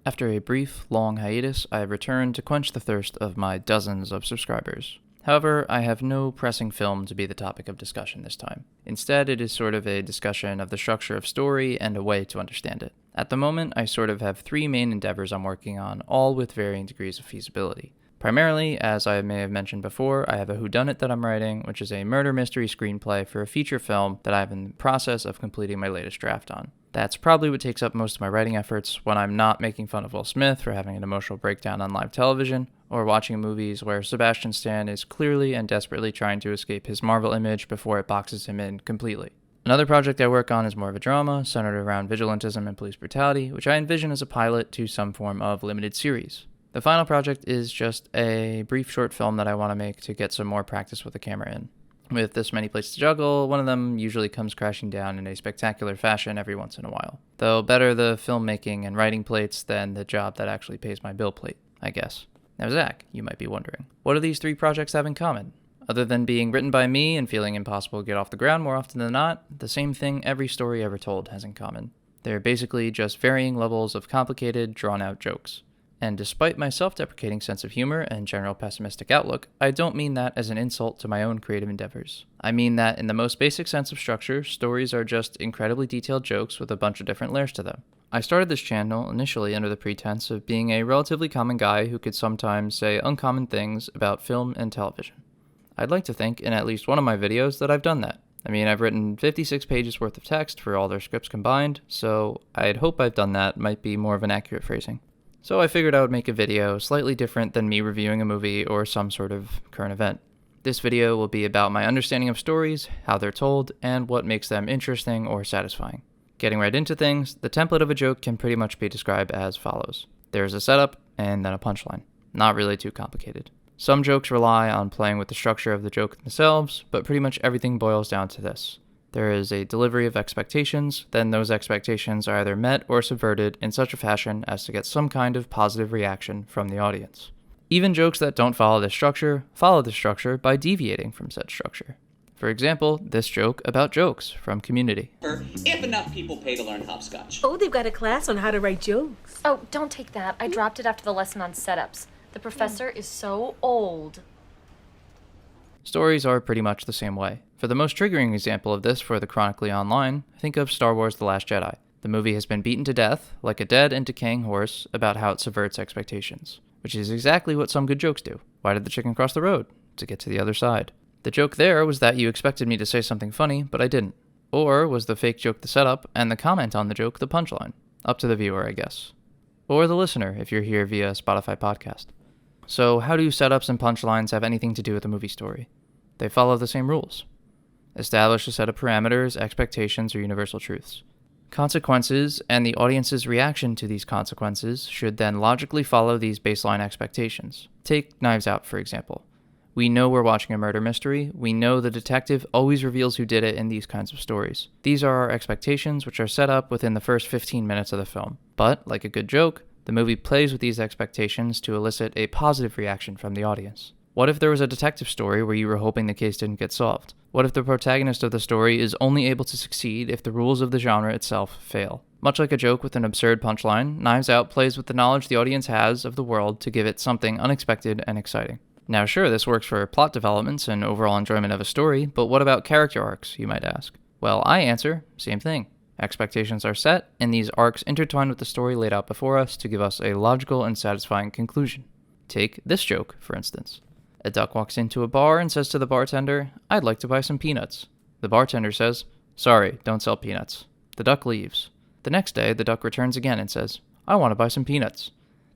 After a brief, long hiatus, I have returned to quench the thirst of my dozens of subscribers. However, I have no pressing film to be the topic of discussion this time. Instead, it is sort of a discussion of the structure of story and a way to understand it. At the moment, I sort of have three main endeavors I'm working on, all with varying degrees of feasibility. Primarily, as I may have mentioned before, I have a whodunit that I'm writing, which is a murder mystery screenplay for a feature film that I'm in the process of completing my latest draft on. That's probably what takes up most of my writing efforts when I'm not making fun of Will Smith for having an emotional breakdown on live television, or watching movies where Sebastian Stan is clearly and desperately trying to escape his Marvel image before it boxes him in completely. Another project I work on is more of a drama, centered around vigilantism and police brutality, which I envision as a pilot to some form of limited series. The final project is just a brief short film that I want to make to get some more practice with the camera in. With this many plates to juggle, one of them usually comes crashing down in a spectacular fashion every once in a while. Though better the filmmaking and writing plates than the job that actually pays my bill plate, I guess. Now Zach, you might be wondering, what do these three projects have in common? Other than being written by me and feeling impossible to get off the ground more often than not, the same thing every story ever told has in common. They're basically just varying levels of complicated, drawn-out jokes. And despite my self-deprecating sense of humor and general pessimistic outlook, I don't mean that as an insult to my own creative endeavors. I mean that in the most basic sense of structure, stories are just incredibly detailed jokes with a bunch of different layers to them. I started this channel initially under the pretense of being a relatively common guy who could sometimes say uncommon things about film and television. I'd like to think in at least one of my videos that I've done that. I mean, I've written 56 pages worth of text for all their scripts combined, so I'd hope I've done that might be more of an accurate phrasing. So I figured I would make a video slightly different than me reviewing a movie or some sort of current event. This video will be about my understanding of stories, how they're told, and what makes them interesting or satisfying. Getting right into things, the template of a joke can pretty much be described as follows. There's a setup, and then a punchline. Not really too complicated. Some jokes rely on playing with the structure of the joke themselves, but pretty much everything boils down to this. There is a delivery of expectations, then those expectations are either met or subverted in such a fashion as to get some kind of positive reaction from the audience. Even jokes that don't follow the structure by deviating from said structure. For example, this joke about jokes from Community. If enough people pay to learn hopscotch. Oh, they've got a class on how to write jokes. Oh, don't take that. I dropped it after the lesson on setups. The professor is so old. Stories are pretty much the same way. For the most triggering example of this for the chronically online, think of Star Wars The Last Jedi. The movie has been beaten to death, like a dead and decaying horse, about how it subverts expectations. Which is exactly what some good jokes do. Why did the chicken cross the road? To get to the other side. The joke there was that you expected me to say something funny, but I didn't. Or was the fake joke the setup, and the comment on the joke the punchline? Up to the viewer, I guess. Or the listener, if you're here via Spotify podcast. So how do setups and punchlines have anything to do with a movie story? They follow the same rules. Establish a set of parameters, expectations, or universal truths. Consequences and the audience's reaction to these consequences should then logically follow these baseline expectations. Take Knives Out, for example. We know we're watching a murder mystery. We know the detective always reveals who did it in these kinds of stories. These are our expectations, which are set up within the first 15 minutes of the film. But, like a good joke, the movie plays with these expectations to elicit a positive reaction from the audience. What if there was a detective story where you were hoping the case didn't get solved? What if the protagonist of the story is only able to succeed if the rules of the genre itself fail? Much like a joke with an absurd punchline, Knives Out plays with the knowledge the audience has of the world to give it something unexpected and exciting. Now sure, this works for plot developments and overall enjoyment of a story, but what about character arcs, you might ask? Well, I answer, same thing. Expectations are set, and these arcs intertwine with the story laid out before us to give us a logical and satisfying conclusion. Take this joke, for instance. A duck walks into a bar and says to the bartender, "I'd like to buy some peanuts." The bartender says, "Sorry, don't sell peanuts." The duck leaves. The next day, the duck returns again and says, "I want to buy some peanuts."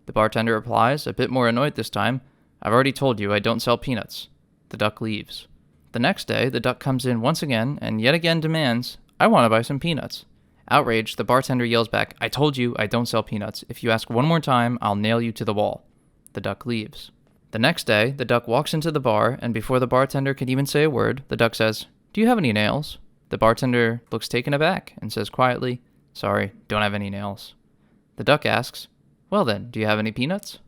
The bartender replies, a bit more annoyed this time, "I've already told you I don't sell peanuts." The duck leaves. The next day, the duck comes in once again and yet again demands, "I want to buy some peanuts." Outraged, the bartender yells back, "I told you I don't sell peanuts. If you ask one more time, I'll nail you to the wall." The duck leaves. The next day, the duck walks into the bar, and before the bartender can even say a word, the duck says, "Do you have any nails?" The bartender looks taken aback and says quietly, "Sorry, don't have any nails." The duck asks, "Well then, do you have any peanuts?"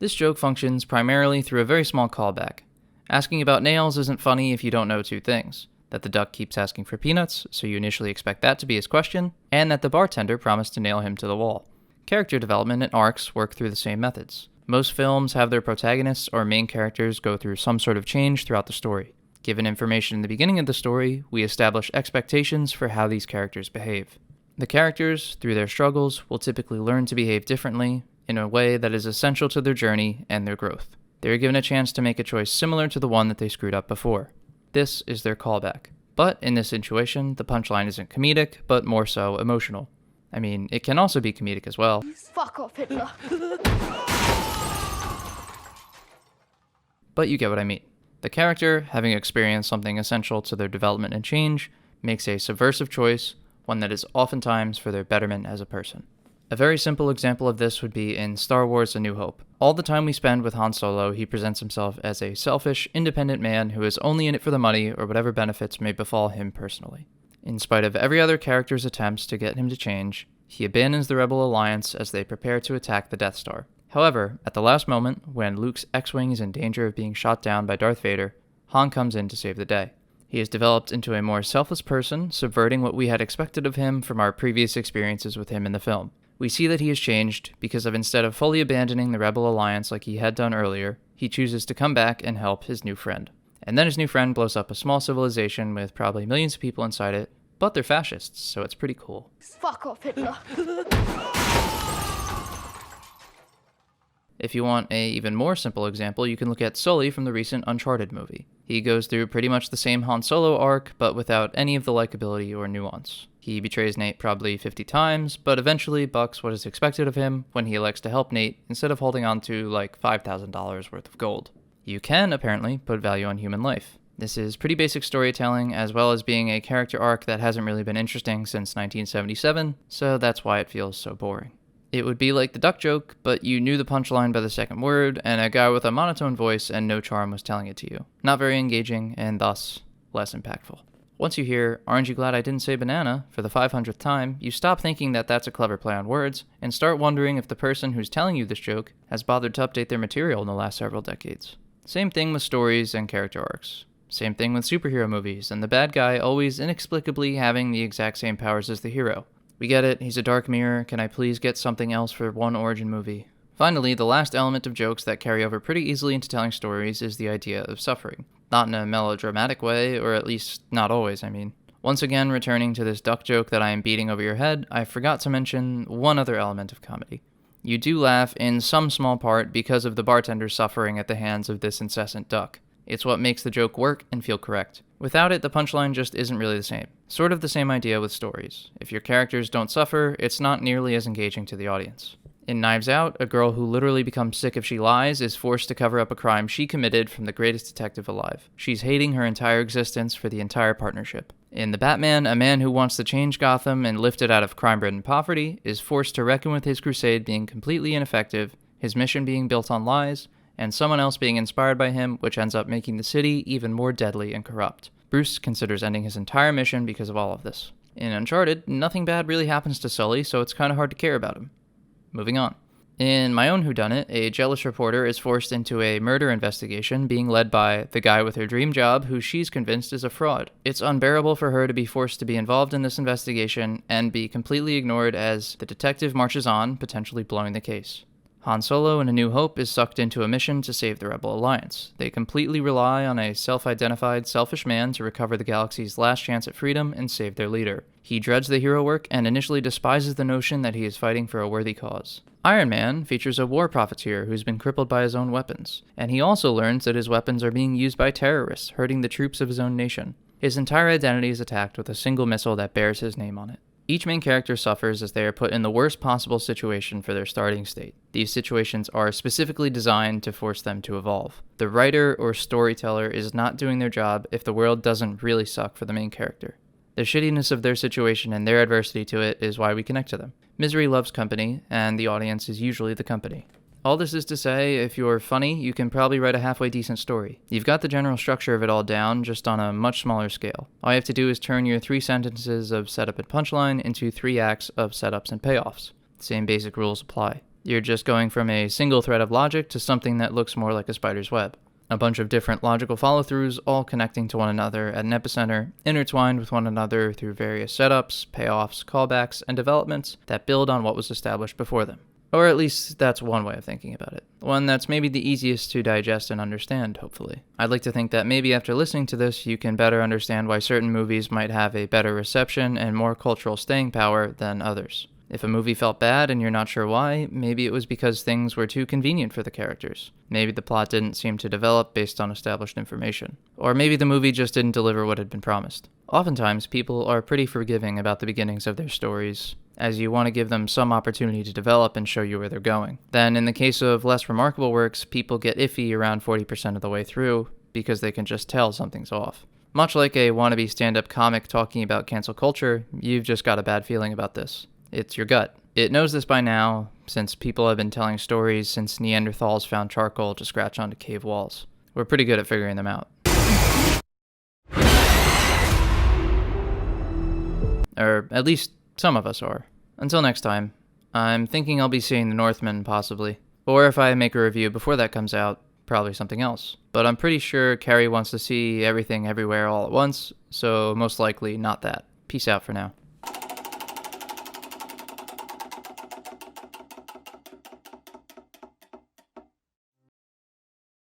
This joke functions primarily through a very small callback. Asking about nails isn't funny if you don't know two things. That the duck keeps asking for peanuts, so you initially expect that to be his question, and that the bartender promised to nail him to the wall. Character development and arcs work through the same methods. Most films have their protagonists or main characters go through some sort of change throughout the story. Given information in the beginning of the story, we establish expectations for how these characters behave. The characters, through their struggles, will typically learn to behave differently in a way that is essential to their journey and their growth. They are given a chance to make a choice similar to the one that they screwed up before. This is their callback. But in this situation, the punchline isn't comedic, but more so emotional. I mean, it can also be comedic as well. Fuck off, Hitler. But you get what I mean. The character, having experienced something essential to their development and change, makes a subversive choice, one that is oftentimes for their betterment as a person. A very simple example of this would be in Star Wars: A New Hope. All the time we spend with Han Solo, he presents himself as a selfish, independent man who is only in it for the money or whatever benefits may befall him personally. In spite of every other character's attempts to get him to change, he abandons the Rebel Alliance as they prepare to attack the Death Star. However, at the last moment, when Luke's X-Wing is in danger of being shot down by Darth Vader, Han comes in to save the day. He has developed into a more selfless person, subverting what we had expected of him from our previous experiences with him in the film. We see that he has changed because instead of fully abandoning the Rebel Alliance like he had done earlier, he chooses to come back and help his new friend. And then his new friend blows up a small civilization with probably millions of people inside it, but they're fascists, so it's pretty cool. Fuck off, Hitler. If you want a even more simple example, you can look at Sully from the recent Uncharted movie. He goes through pretty much the same Han Solo arc, but without any of the likability or nuance. He betrays Nate probably 50 times, but eventually bucks what is expected of him when he elects to help Nate instead of holding on to like $5,000 worth of gold. You can, apparently, put value on human life. This is pretty basic storytelling, as well as being a character arc that hasn't really been interesting since 1977, so that's why it feels so boring. It would be like the duck joke, but you knew the punchline by the second word, and a guy with a monotone voice and no charm was telling it to you. Not very engaging, and thus, less impactful. Once you hear, "Aren't you glad I didn't say banana?" for the 500th time, you stop thinking that that's a clever play on words, and start wondering if the person who's telling you this joke has bothered to update their material in the last several decades. Same thing with stories and character arcs. Same thing with superhero movies, and the bad guy always inexplicably having the exact same powers as the hero. We get it, he's a dark mirror, can I please get something else for one origin movie? Finally, the last element of jokes that carry over pretty easily into telling stories is the idea of suffering. Not in a melodramatic way, or at least not always, I mean. Once again, returning to this duck joke that I am beating over your head, I forgot to mention one other element of comedy. You do laugh in some small part because of the bartender suffering at the hands of this incessant duck. It's what makes the joke work and feel correct. Without it, the punchline just isn't really the same. Sort of the same idea with stories. If your characters don't suffer, it's not nearly as engaging to the audience. In Knives Out, a girl who literally becomes sick if she lies is forced to cover up a crime she committed from the greatest detective alive. She's hating her entire existence for the entire partnership. In The Batman, a man who wants to change Gotham and lift it out of crime-ridden poverty is forced to reckon with his crusade being completely ineffective, his mission being built on lies, and someone else being inspired by him, which ends up making the city even more deadly and corrupt. Bruce considers ending his entire mission because of all of this. In Uncharted, nothing bad really happens to Sully, so it's kind of hard to care about him. Moving on. In my own whodunit, a jealous reporter is forced into a murder investigation being led by the guy with her dream job who she's convinced is a fraud. It's unbearable for her to be forced to be involved in this investigation and be completely ignored as the detective marches on, potentially blowing the case. Han Solo in A New Hope is sucked into a mission to save the Rebel Alliance. They completely rely on a self-identified, selfish man to recover the galaxy's last chance at freedom and save their leader. He dreads the hero work and initially despises the notion that he is fighting for a worthy cause. Iron Man features a war profiteer who's been crippled by his own weapons, and he also learns that his weapons are being used by terrorists, hurting the troops of his own nation. His entire identity is attacked with a single missile that bears his name on it. Each main character suffers as they are put in the worst possible situation for their starting state. These situations are specifically designed to force them to evolve. The writer or storyteller is not doing their job if the world doesn't really suck for the main character. The shittiness of their situation and their adversity to it is why we connect to them. Misery loves company, and the audience is usually the company. All this is to say, if you're funny, you can probably write a halfway decent story. You've got the general structure of it all down, just on a much smaller scale. All you have to do is turn your 3 sentences of setup and punchline into 3 acts of setups and payoffs. Same basic rules apply. You're just going from a single thread of logic to something that looks more like a spider's web. A bunch of different logical follow-throughs, all connecting to one another at an epicenter, intertwined with one another through various setups, payoffs, callbacks, and developments that build on what was established before them. Or at least that's one way of thinking about it. One that's maybe the easiest to digest and understand, hopefully. I'd like to think that maybe after listening to this, you can better understand why certain movies might have a better reception and more cultural staying power than others. If a movie felt bad and you're not sure why, maybe it was because things were too convenient for the characters. Maybe the plot didn't seem to develop based on established information. Or maybe the movie just didn't deliver what had been promised. Oftentimes, people are pretty forgiving about the beginnings of their stories, as you want to give them some opportunity to develop and show you where they're going. Then, in the case of less remarkable works, people get iffy around 40% of the way through, because they can just tell something's off. Much like a wannabe stand-up comic talking about cancel culture, you've just got a bad feeling about this. It's your gut. It knows this by now, since people have been telling stories since Neanderthals found charcoal to scratch onto cave walls. We're pretty good at figuring them out. Or at least some of us are. Until next time, I'm thinking I'll be seeing The Northman, possibly. Or if I make a review before that comes out, probably something else. But I'm pretty sure Carrie wants to see Everything Everywhere All at Once, so most likely not that. Peace out for now.